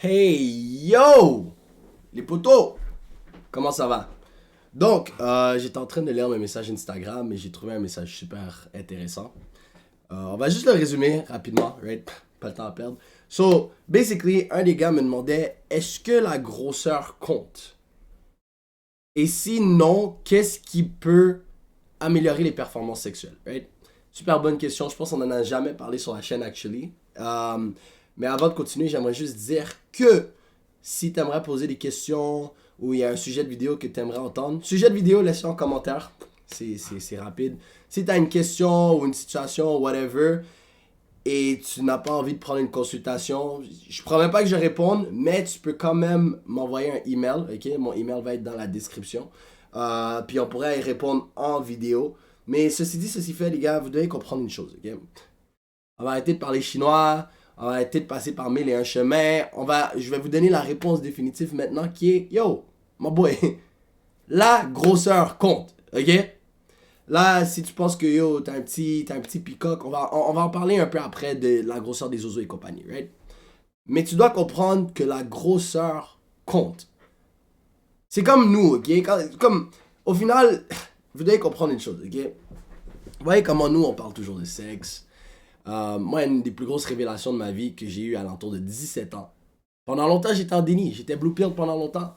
Hey yo! Les potos! Comment ça va? Donc, j'étais en train de lire mes messages Instagram et j'ai trouvé un message super intéressant. On va juste le résumer rapidement, right? Pas le temps à perdre. So, basically, un des gars me demandait est-ce que la grosseur compte? Et si non, qu'est-ce qui peut améliorer les performances sexuelles, right? Super bonne question. Je pense qu'on en a jamais parlé sur la chaîne, actually. Mais avant de continuer, j'aimerais juste dire que si tu aimerais poser des questions ou il y a un sujet de vidéo que tu aimerais entendre, sujet de vidéo, laisse-le en commentaire. C'est rapide. Si tu as une question ou une situation, whatever, et tu n'as pas envie de prendre une consultation, je promets pas que je réponde, mais tu peux quand même m'envoyer un email, ok? Mon email va être dans la description. Puis on pourrait y répondre en vidéo. Mais ceci dit, ceci fait, les gars, vous devez comprendre une chose, ok? On va arrêter de parler chinois, on va arrêter de passer par mille et un chemins. Je vais vous donner la réponse définitive maintenant qui est, yo, my boy, la grosseur compte, ok? Là, si tu penses que yo, t'as un petit peacock, on va en parler un peu après de la grosseur des oiseaux et compagnie, right? Mais tu dois comprendre que la grosseur compte. C'est comme nous, ok? Au final, vous devez comprendre une chose, ok? Vous voyez comment nous, on parle toujours de sexe. Moi, une des plus grosses révélations de ma vie que j'ai eues à l'entour de 17 ans. Pendant longtemps, j'étais en déni. J'étais blue pill pendant longtemps.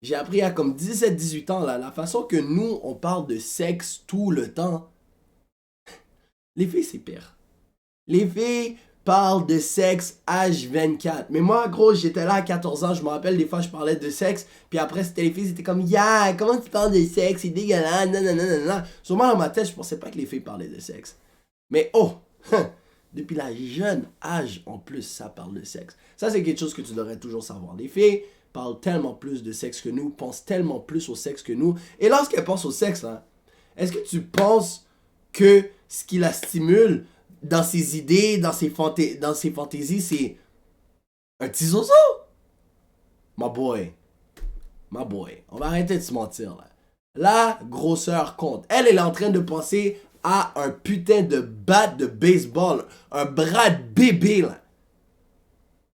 J'ai appris à comme 17-18 ans, là, la façon que nous, on parle de sexe tout le temps. Les filles, c'est pire. Les filles parlent de sexe H24. Mais moi, gros, j'étais là à 14 ans. Je me rappelle, des fois, je parlais de sexe. Puis après, c'était les filles, c'était comme, yeah, comment tu parles de sexe? C'est dégueulasse. Non, non, non, non, non. Sûrement dans ma tête, je pensais pas que les filles parlaient de sexe. Mais oh, depuis la jeune âge, en plus, ça parle de sexe. Ça, c'est quelque chose que tu devrais toujours savoir. Les filles parlent tellement plus de sexe que nous, pensent tellement plus au sexe que nous. Et lorsqu'elles pensent au sexe, là, est-ce que tu penses que ce qui la stimule dans ses idées, dans ses fantaisies, c'est un petit zozo? My boy, my boy, on va arrêter de se mentir, là. La grosseur compte. Elle est en train de penser à un putain de bat de baseball, un bras de bébé, là,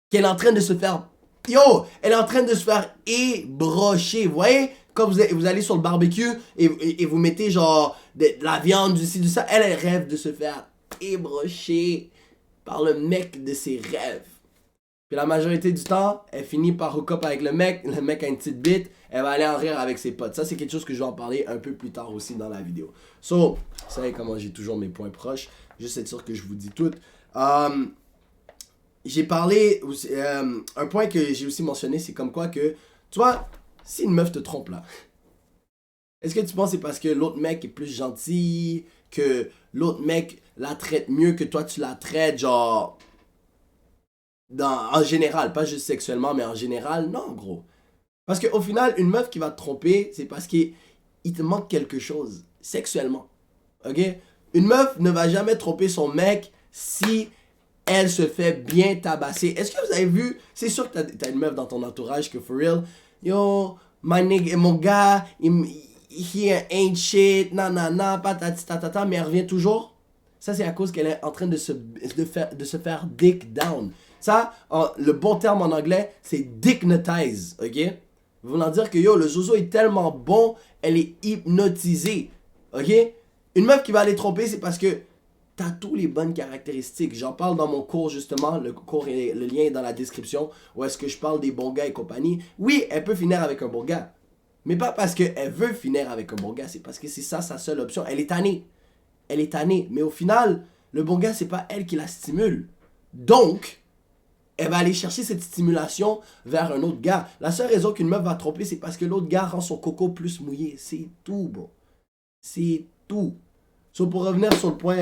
qu'elle est en train de se faire. Yo, elle est en train de se faire ébrocher. Vous voyez, quand vous allez sur le barbecue et vous mettez genre de la viande, du ci, du ça, elle rêve de se faire ébrocher par le mec de ses rêves. Puis la majorité du temps, elle finit par hook up avec le mec a une petite bite, elle va aller en rire avec ses potes. Ça, c'est quelque chose que je vais en parler un peu plus tard aussi dans la vidéo. So, vous savez comment j'ai toujours mes points proches, juste être sûr que je vous dis tout. J'ai parlé, un point que j'ai aussi mentionné, c'est comme quoi que, tu vois, si une meuf te trompe là, est-ce que tu penses que c'est parce que l'autre mec est plus gentil, que l'autre mec la traite mieux que toi tu la traites, genre, en général, pas juste sexuellement, mais en général, non, gros. Parce qu'au final, une meuf qui va te tromper, c'est parce qu'il te manque quelque chose, sexuellement. Ok? Une meuf ne va jamais tromper son mec si elle se fait bien tabasser. Est-ce que vous avez vu? C'est sûr que t'as une meuf dans ton entourage que, for real, yo, my nigga, mon gars, he ain't shit, nanana, patati tatata, mais elle revient toujours. Ça, c'est à cause qu'elle est en train de se faire dick down. Ça, le bon terme en anglais, c'est dicknotize, ok? Voulant dire que, yo, le zozo est tellement bon, elle est hypnotisée, ok? Une meuf qui va aller tromper, c'est parce que t'as tous les bonnes caractéristiques. J'en parle dans mon cours, justement. Le cours, le lien est dans la description. Où est-ce que je parle des bons gars et compagnie. Oui, elle peut finir avec un bon gars. Mais pas parce qu'elle veut finir avec un bon gars. C'est parce que c'est ça sa seule option. Elle est tannée. Elle est tannée. Mais au final, le bon gars, c'est pas elle qui la stimule. Donc, elle va aller chercher cette stimulation vers un autre gars. La seule raison qu'une meuf va tromper, c'est parce que l'autre gars rend son coco plus mouillé. C'est tout, bro. C'est tout. So, pour revenir sur le point,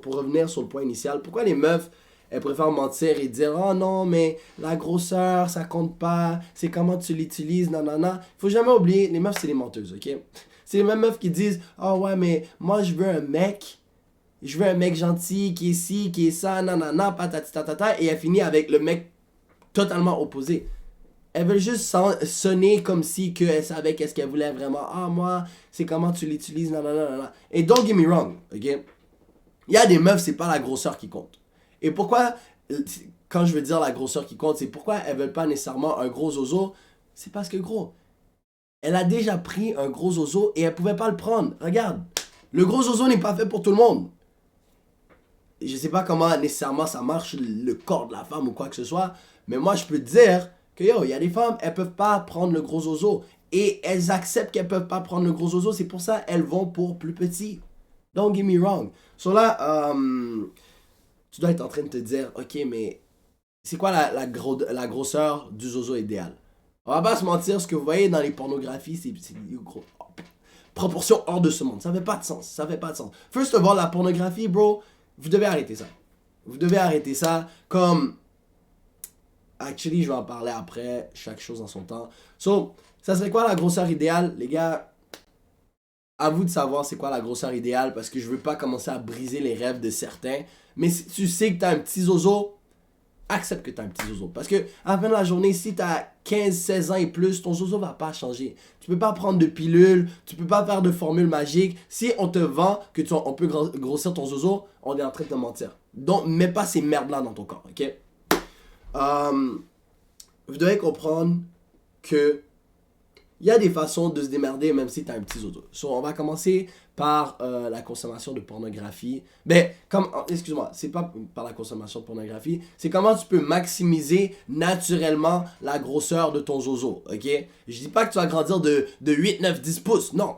pour revenir sur le point initial, pourquoi les meufs, elles préfèrent mentir et dire oh non, mais la grosseur, ça compte pas, c'est comment tu l'utilises, nanana. Faut jamais oublier, les meufs, c'est les menteuses, ok? C'est les mêmes meufs qui disent oh ouais, mais moi, je veux un mec gentil, qui est ci, qui est ça, nanana, patati tatata, et elle finit avec le mec totalement opposé. Elles veulent juste sonner comme si elle savait qu'est-ce qu'elle voulait vraiment. Ah, moi, c'est comment tu l'utilises, nanana. Et don't get me wrong, ok? Il y a des meufs, c'est pas la grosseur qui compte. Et pourquoi quand je veux dire la grosseur qui compte, c'est pourquoi elles veulent pas nécessairement un gros zozo. C'est parce que gros, elle a déjà pris un gros zozo et elle pouvait pas le prendre. Regarde, le gros zozo n'est pas fait pour tout le monde. Je sais pas comment nécessairement ça marche, le corps de la femme ou quoi que ce soit, mais moi je peux te dire que yo, il y a des femmes, elles peuvent pas prendre le gros zozo. Et elles acceptent qu'elles peuvent pas prendre le gros zozo, c'est pour ça elles vont pour plus petit. Don't get me wrong. So là, tu dois être en train de te dire, ok, mais c'est quoi la grosseur du zozo idéal? On va pas se mentir, ce que vous voyez dans les pornographies, c'est gros. Proportion hors de ce monde. Ça fait pas de sens. Ça fait pas de sens. First of all, la pornographie, bro, vous devez arrêter ça. Vous devez arrêter ça. Comme. Actually, je vais en parler après. Chaque chose en son temps. So, ça serait quoi la grosseur idéale, les gars? À vous de savoir c'est quoi la grosseur idéale parce que je veux pas commencer à briser les rêves de certains. Mais si tu sais que t'as un petit zozo, accepte que tu as un petit zozo. Parce que à la fin de la journée, si tu as 15, 16 ans et plus, ton zozo va pas changer. Tu peux pas prendre de pilule, tu peux pas faire de formule magique. Si on te vend que on peut grossir ton zozo, on est en train de te mentir. Donc, mets pas ces merdes-là dans ton corps, ok? Vous devez comprendre que il y a des façons de se démerder même si tu as un petit zozo. So, on va commencer par la consommation de pornographie. Ben, excuse-moi, c'est pas par la consommation de pornographie, c'est comment tu peux maximiser naturellement la grosseur de ton zozo, ok? Je dis pas que tu vas grandir de 8, 9, 10 pouces, non.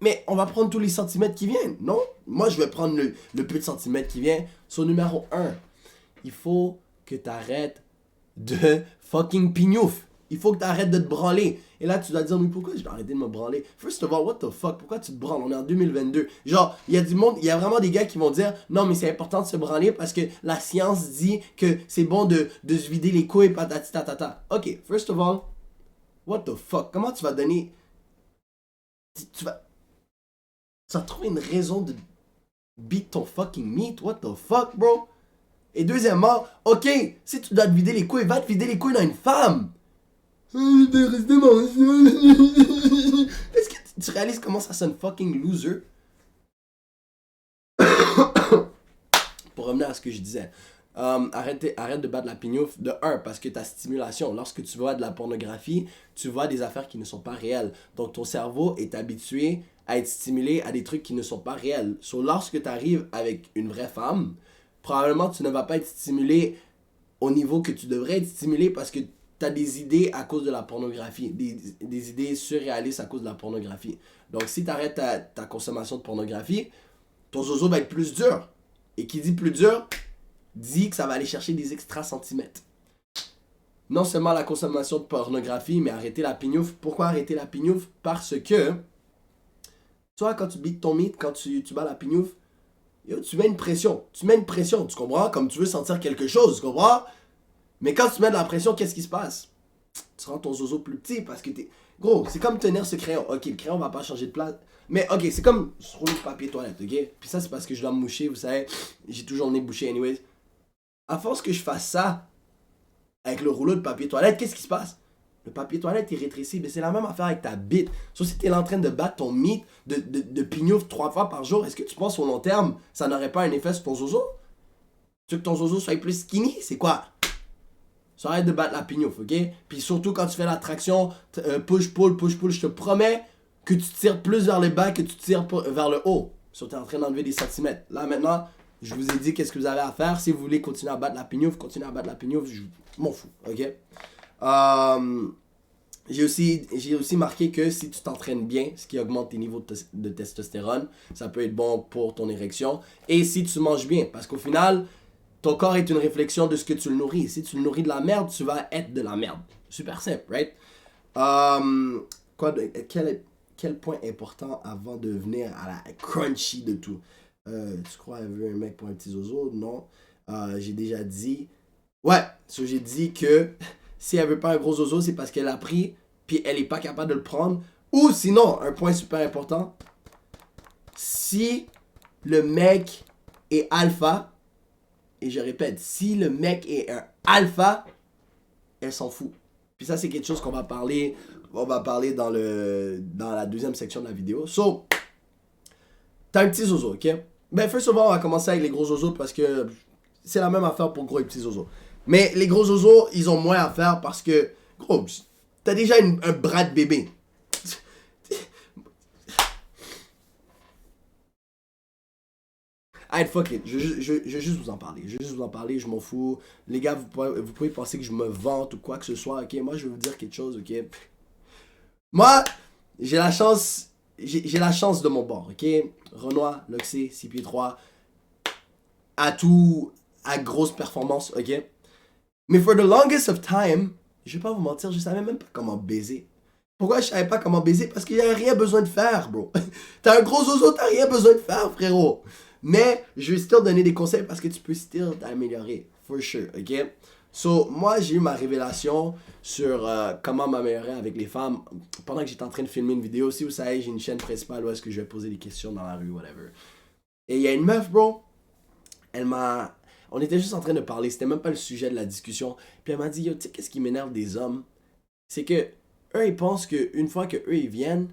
Mais on va prendre tous les centimètres qui viennent, non? Moi, je vais prendre le peu de centimètres qui vient. Sur numéro 1, il faut que tu arrêtes de fucking pignouf. Il faut que tu arrêtes de te branler. Et là, tu dois te dire, mais pourquoi je dois arrêter de me branler? First of all, what the fuck? Pourquoi tu te branles? On est en 2022. Genre, il y a du monde, il y a vraiment des gars qui vont dire, non, mais c'est important de se branler parce que la science dit que c'est bon de se vider les couilles, patati tatata. Ok, first of all, what the fuck? Comment tu vas donner... Tu vas trouver une raison de beat ton fucking meat? What the fuck, bro? Et deuxièmement, ok, si tu dois te vider les couilles, va te vider les couilles dans une femme. Est-ce que tu réalises comment ça sonne fucking loser? Pour revenir à ce que je disais, arrête de battre la pignouf de 1 parce que ta stimulation, lorsque tu vois de la pornographie, tu vois des affaires qui ne sont pas réelles. Donc ton cerveau est habitué à être stimulé à des trucs qui ne sont pas réels. So, lorsque tu arrives avec une vraie femme, probablement tu ne vas pas être stimulé au niveau que tu devrais être stimulé parce que tu as des idées à cause de la pornographie, des idées surréalistes à cause de la pornographie. Donc si tu arrêtes ta consommation de pornographie, ton zozo va être plus dur. Et qui dit plus dur, dit que ça va aller chercher des extra centimètres. Non seulement la consommation de pornographie, mais arrêter la pignouf. Pourquoi arrêter la pignouf? Parce que, toi, quand tu bites ton mythe, quand tu bats la pignouf, tu mets une pression. Tu comprends? Comme tu veux sentir quelque chose, tu comprends? Mais quand tu mets de la pression, qu'est-ce qui se passe? Tu rends ton zozo plus petit parce que t'es... Gros, c'est comme tenir ce crayon. Ok, le crayon va pas changer de place. Mais ok, c'est comme ce rouleau de papier toilette, ok? Puis ça, c'est parce que je dois me moucher, vous savez. J'ai toujours le nez bouché, anyways. À force que je fasse ça avec le rouleau de papier toilette, qu'est-ce qui se passe? Le papier toilette est rétréci, mais c'est la même affaire avec ta bite. Sauf si tu es en train de battre ton mythe de pignouf 3 fois par jour, est-ce que tu penses au long terme, ça n'aurait pas un effet sur ton zozo? Tu veux que ton zozo soit plus skinny? C'est quoi? Ça arrête de battre la pignouf, ok? Puis surtout quand tu fais la traction, push-pull, je te promets que tu tires plus vers le bas que tu tires vers le haut. Si tu es en train d'enlever des centimètres. Là maintenant, je vous ai dit qu'est-ce que vous avez à faire. Si vous voulez continuer à battre la pignouf, continuez à battre la pignouf, je m'en fous, ok? J'ai aussi marqué que si tu t'entraînes bien, ce qui augmente tes niveaux de testostérone, ça peut être bon pour ton érection. Et si tu manges bien, parce qu'au final, ton corps est une réflexion de ce que tu le nourris. Si tu le nourris de la merde, tu vas être de la merde. Super simple, right? Quel point important avant de venir à la crunchy de tout? Tu crois qu'elle veut un mec pour un petit zozo? Non. J'ai déjà dit... Ouais, j'ai dit que si elle veut pas un gros zozo, c'est parce qu'elle a pris, puis elle est pas capable de le prendre. Ou sinon, un point super important, si le mec est alpha, et je répète, si le mec est un alpha, elle s'en fout. Puis ça, c'est quelque chose qu'on va parler, dans la deuxième section de la vidéo. So, t'as un petit zozo, ok? Ben, first of all, on va commencer avec les gros zozos parce que c'est la même affaire pour gros et petits zozos. Mais les gros oiseaux, ils ont moins à faire parce que, gros, t'as déjà un bras de bébé. Alright, fuck it. Je vais juste vous en parler. Je vais juste vous en parler, je m'en fous. Les gars, vous pouvez penser que je me vante ou quoi que ce soit, ok? Moi, je vais vous dire quelque chose, ok? Moi, j'ai la chance. J'ai la chance de mon bord, ok? Renoir, Loxé, 6 pieds 3, à tout, à grosse performance, ok? Mais for the longest of time, je vais pas vous mentir, je savais même pas comment baiser. Pourquoi je savais pas comment baiser? Parce qu'il y a rien besoin de faire, bro. T'as un gros oiseau, t'as rien besoin de faire, frérot. Mais je vais still donner des conseils parce que tu peux still t'améliorer. For sure, ok? So, moi, j'ai eu ma révélation sur comment m'améliorer avec les femmes pendant que j'étais en train de filmer une vidéo. Si vous savez, j'ai une chaîne principale où est-ce que je vais poser des questions dans la rue, whatever. Et il y a une meuf, bro, elle m'a... On était juste en train de parler, c'était même pas le sujet de la discussion. Puis elle m'a dit, yo, tu sais, qu'est-ce qui m'énerve des hommes? C'est que eux, ils pensent qu'une fois que eux, ils viennent,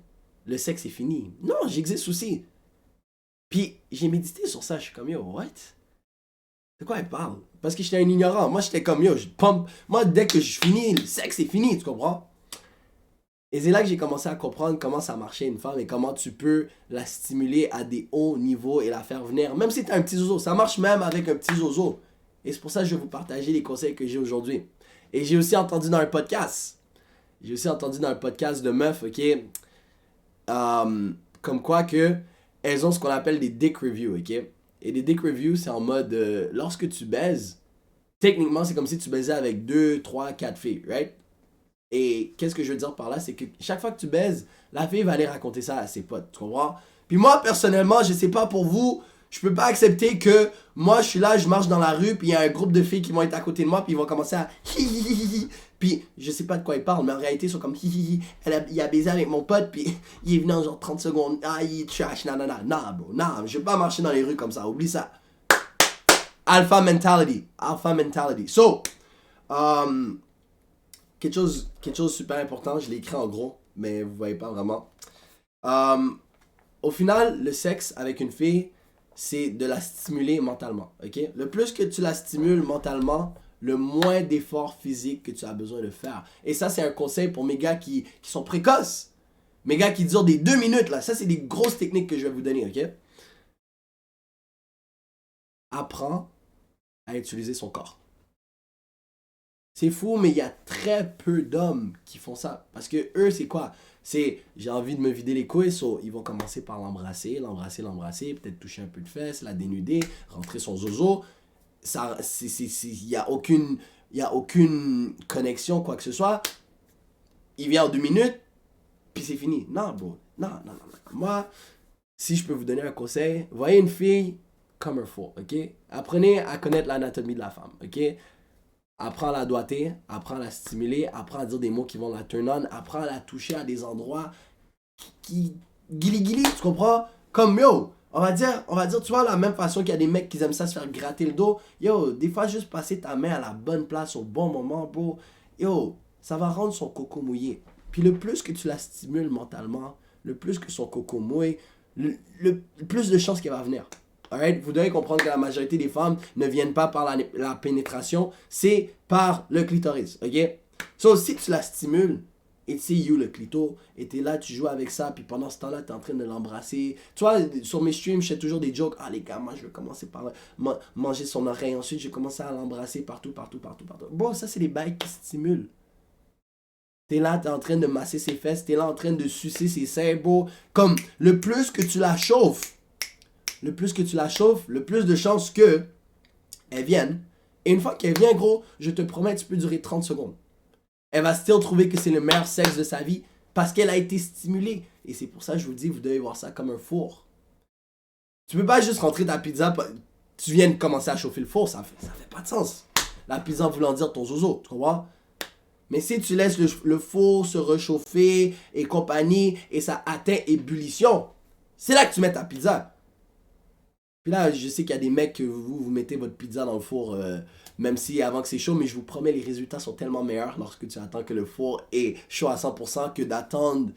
le sexe est fini. Non, j'existe aussi. Puis j'ai médité sur ça, je suis comme, yo, what? De quoi elle parle? Parce que j'étais un ignorant. Moi, j'étais comme, yo, je pump. Moi, dès que je finis, le sexe est fini, tu comprends? Et c'est là que j'ai commencé à comprendre comment ça marchait une femme et comment tu peux la stimuler à des hauts niveaux et la faire venir. Même si t'as un petit zozo, ça marche même avec un petit zozo. Et c'est pour ça que je vais vous partager les conseils que j'ai aujourd'hui. Et j'ai aussi entendu dans un podcast. J'ai aussi entendu dans un podcast de meufs, ok? Comme quoi que elles ont ce qu'on appelle des dick reviews, ok? Et les dick reviews, c'est en mode, lorsque tu baises, techniquement, c'est comme si tu baisais avec 2, 3, 4 filles, right? Et qu'est-ce que je veux dire par là, c'est que chaque fois que tu baises, la fille va aller raconter ça à ses potes, tu comprends? Puis moi, personnellement, je sais pas pour vous, je peux pas accepter que moi, je suis là, je marche dans la rue, puis il y a un groupe de filles qui vont être à côté de moi, puis ils vont commencer à hi. Puis je sais pas de quoi ils parlent, mais en réalité, ils sont comme hi. Il a baisé avec mon pote, puis il est venu en genre 30 secondes. Ah, il est trash, nanana. Non, bro, non, je vais pas marcher dans les rues comme ça, oublie ça. Alpha mentality. Alpha mentality. So, quelque chose de super important, je l'ai écrit en gros, mais vous voyez pas vraiment. Au final, le sexe avec une fille, c'est de la stimuler mentalement, ok? Le plus que tu la stimules mentalement, le moins d'efforts physiques que tu as besoin de faire. Et ça, c'est un conseil pour mes gars qui sont précoces. Mes gars qui durent des 2 minutes, là. Ça, c'est des grosses techniques que je vais vous donner, ok? Apprends à utiliser son corps. C'est fou, mais il y a très peu d'hommes qui font ça. Parce que eux, c'est quoi? C'est, j'ai envie de me vider les couilles, so, ils vont commencer par l'embrasser, peut-être toucher un peu de fesses, la dénuder, rentrer son zozo. Ça, il y a aucune connexion, quoi que ce soit. Il vient en 2 minutes, puis c'est fini. Non, bro. Non. Moi, si je peux vous donner un conseil, voyez une fille comme un faux, ok? Apprenez à connaître l'anatomie de la femme, ok? Apprends à la doigter, apprends à la stimuler, apprends à dire des mots qui vont la turn on, apprends à la toucher à des endroits qui... Guili, tu comprends? Comme yo, on va dire, tu vois, la même façon qu'il y a des mecs qui aiment ça se faire gratter le dos. Yo, des fois, juste passer ta main à la bonne place au bon moment, bro. Yo, ça va rendre son coco mouillé. Puis le plus que tu la stimules mentalement, le plus que son coco mouille, le plus de chances qu'elle va venir. Alright? Vous devez comprendre que la majorité des femmes ne viennent pas par la pénétration, c'est par le clitoris. Ok? So, si tu la stimules, et c'est you le clito, et t'es là, tu joues avec ça, puis pendant ce temps-là, t'es en train de l'embrasser. Tu vois, sur mes streams, je fais toujours des jokes. Ah les gars, moi je vais commencer par manger son oreille, ensuite je vais commencer à l'embrasser partout. Bon, ça c'est les bails qui stimulent. T'es là, t'es en train de masser ses fesses, t'es là en train de sucer ses seins, bro. Comme, le plus que tu la chauffes, le plus de chances que elle vienne. Et une fois qu'elle vient, gros, je te promets, tu peux durer 30 secondes. Elle va still trouver que c'est le meilleur sexe de sa vie parce qu'elle a été stimulée. Et c'est pour ça que je vous dis, vous devez voir ça comme un four. Tu peux pas juste rentrer ta pizza, tu viens de commencer à chauffer le four, ça fait pas de sens. La pizza voulant dire ton zozo, tu comprends? Mais si tu laisses le four se réchauffer et compagnie, et ça atteint ébullition, c'est là que tu mets ta pizza. Puis là, je sais qu'il y a des mecs que vous mettez votre pizza dans le four, même si avant que c'est chaud, mais je vous promets, les résultats sont tellement meilleurs lorsque tu attends que le four est chaud à 100% que d'attendre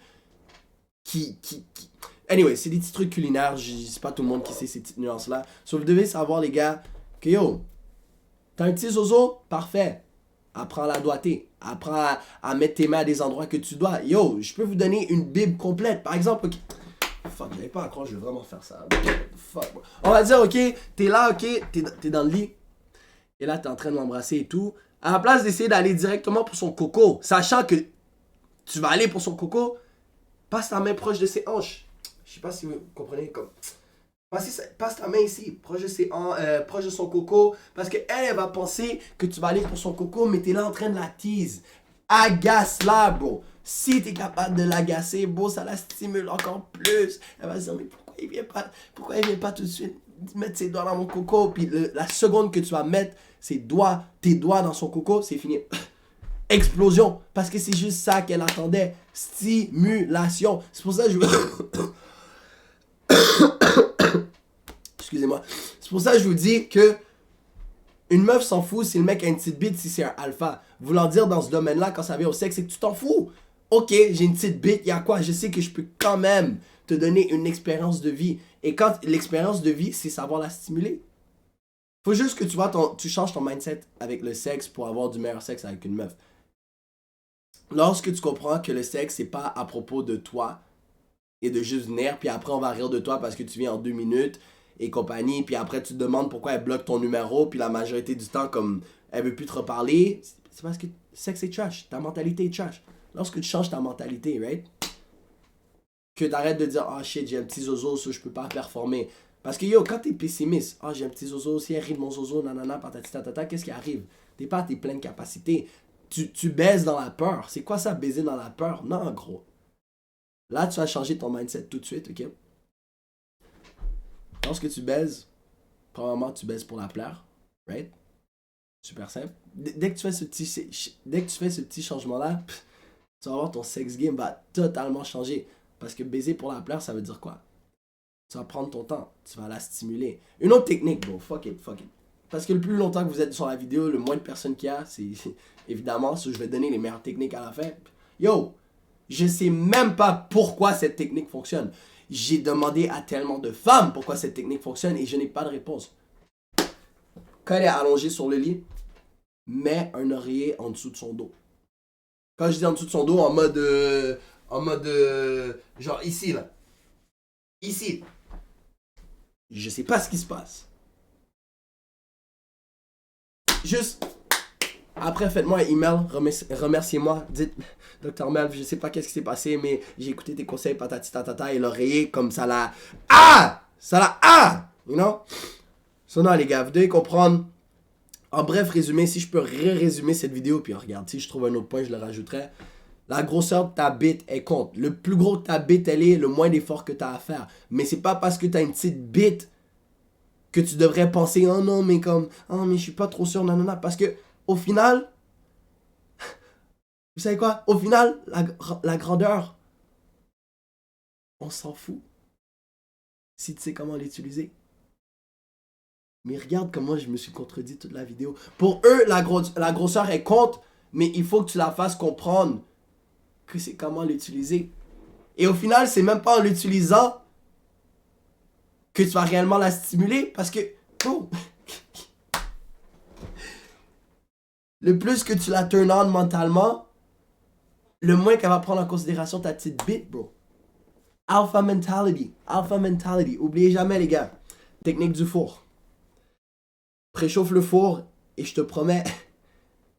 Anyway, c'est des petits trucs culinaires, c'est pas tout le monde qui sait ces petites nuances-là. So, vous devez savoir, les gars, que yo, T'as un petit zozo? Parfait. Apprends à la doigter. Apprends à mettre tes mains à des endroits que tu dois. Yo, je peux vous donner une bible complète. Par exemple, ok. Fuck, j'avais pas à croire, je vais vraiment faire ça. Fuck. On va dire, ok, t'es là, ok, t'es dans le lit. Et là, t'es en train de l'embrasser et tout. À la place d'essayer d'aller directement pour son coco, sachant que tu vas aller pour son coco, passe ta main proche de ses hanches. Je sais pas si vous comprenez comme. Passe ta main ici, proche de son coco, parce qu'elle, elle va penser que tu vas aller pour son coco, mais t'es là en train de la tease. Agace-la, bro. Si t'es capable de l'agacer, bro, ça la stimule encore plus. Elle va se dire, mais pourquoi il vient pas tout de suite mettre ses doigts dans mon coco? Puis la seconde que tu vas mettre tes doigts dans son coco, c'est fini. Explosion. Parce que c'est juste ça qu'elle attendait. Stimulation. C'est pour ça que je... Excusez-moi. C'est pour ça que je vous dis que une meuf s'en fout si le mec a une petite bite, si c'est un alpha. Voulant dire dans ce domaine-là, quand ça vient au sexe, c'est que tu t'en fous. Ok, j'ai une petite bite, il y a quoi? Je sais que je peux quand même te donner une expérience de vie. Et quand l'expérience de vie, c'est savoir la stimuler. Faut juste que tu changes ton mindset avec le sexe pour avoir du meilleur sexe avec une meuf. Lorsque tu comprends que le sexe, c'est pas à propos de toi et de juste venir, puis après on va rire de toi parce que tu viens en 2 minutes et compagnie, puis après tu te demandes pourquoi elle bloque ton numéro, puis la majorité du temps, comme elle veut plus te reparler, c'est parce que le sexe est trash, ta mentalité est trash. Lorsque tu changes ta mentalité, right? Que t'arrêtes de dire, ah shit, j'ai un petit zozo, ça je peux pas performer. Parce que yo, quand t'es pessimiste, ah j'ai un petit zozo, si elle rit de mon zozo, nanana, patati tatata, qu'est-ce qui arrive? T'es pas à tes pleines capacités. Tu baises dans la peur. C'est quoi ça, baiser dans la peur? Non, gros. Là, tu vas changer ton mindset tout de suite, ok? Lorsque tu baises, probablement tu baises pour la plaire, right? Super simple. Dès que tu fais ce petit changement-là, tu vas voir ton sex game va totalement changer. Parce que baiser pour la plaire, ça veut dire quoi? Tu vas prendre ton temps, tu vas la stimuler. Une autre technique, bro, fuck it. Parce que le plus longtemps que vous êtes sur la vidéo, le moins de personnes qu'il y a, c'est évidemment, je vais donner les meilleures techniques à la fin. Yo, je sais même pas pourquoi cette technique fonctionne. J'ai demandé à tellement de femmes pourquoi cette technique fonctionne et je n'ai pas de réponse. Quand elle est allongée sur le lit, mets un oreiller en dessous de son dos. Quand je dis en dessous de son dos, en mode genre ici, là. Ici. Je sais pas ce qui se passe. Juste, après, faites-moi un email, remerciez-moi, dites, Dr. Melv, je sais pas qu'est-ce qui s'est passé, mais j'ai écouté tes conseils, patati tatata, et l'oreiller, comme ça l'a... Ah! Ça l'a... Ah! You know? So, non, les gars, vous devez comprendre. En bref, résumé, si je peux résumer cette vidéo, puis regarde, si je trouve un autre point, je le rajouterai. La grosseur de ta bite, elle compte. Le plus gros que ta bite, elle est, le moins d'efforts que tu as à faire. Mais c'est pas parce que tu as une petite bite que tu devrais penser, oh non, mais comme, oh, mais je suis pas trop sûr, non, non, non. Parce que, au final, vous savez quoi? Au final, la grandeur, on s'en fout. Si tu sais comment l'utiliser. Mais regarde comment je me suis contredit toute la vidéo. Pour eux, la grosseur, elle compte, mais il faut que tu la fasses comprendre que c'est comment l'utiliser. Et au final, c'est même pas en l'utilisant que tu vas réellement la stimuler, parce que, oh, le plus que tu la turn on mentalement, le moins qu'elle va prendre en considération ta petite bite, bro. Alpha mentality. Oubliez jamais, les gars. Technique du four. Préchauffe le four et je te promets,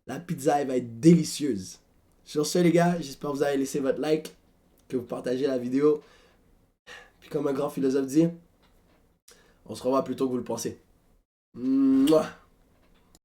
la pizza, elle va être délicieuse. Sur ce, les gars, j'espère que vous avez laissé votre like, que vous partagez la vidéo. Puis comme un grand philosophe dit, on se revoit plus tôt que vous le pensez. Mouah.